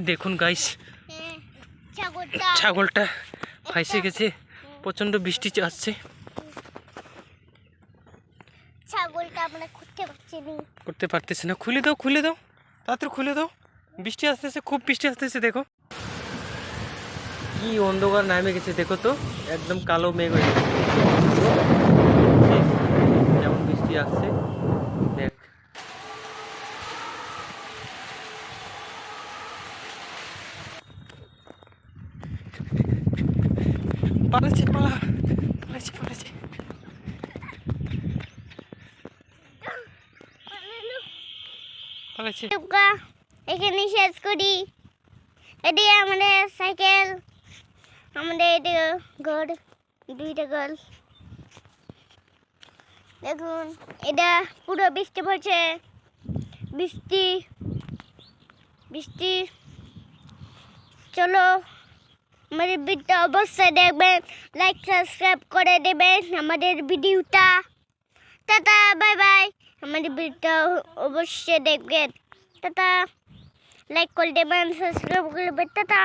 দেখুন গাইস, ছাগলটা ফাইসে গেছে, প্রচন্ড বৃষ্টি আসছে। ছাগলটা আমরা করতে পারতেছি না। খুলে দাও, খুলে দাও, তাড়াতাড়ি খুলে দাও। বৃষ্টি আসতেছে, খুব বৃষ্টি আসতেছে। দেখো কি অন্ধকার নামে গেছে, দেখো তো একদম কালো মেঘ হয়ে গেছে। যেমন বৃষ্টি আসছে দেখ। পালাচ্ছে, পালাচ্ছে। এখানে শেষ করি। এটি আমাদের সাইকেল, আমাদের এটি ঘর, দুইটা ঘর। দেখুন এটা পুরো বৃষ্টি পড়ছে, বৃষ্টি। চলো আমাদের ভিডিওটা অবশ্যই দেখবেন, লাইক সাবস্ক্রাইব করে দেবেন আমাদের ভিডিওটা। Tata, bye bye. আমাদের ভিডিওটা অবশ্যই দেখবেন। টাটা, লাইক করে দেবেন, সাবস্ক্রাইব করে দেবেন। টাটা।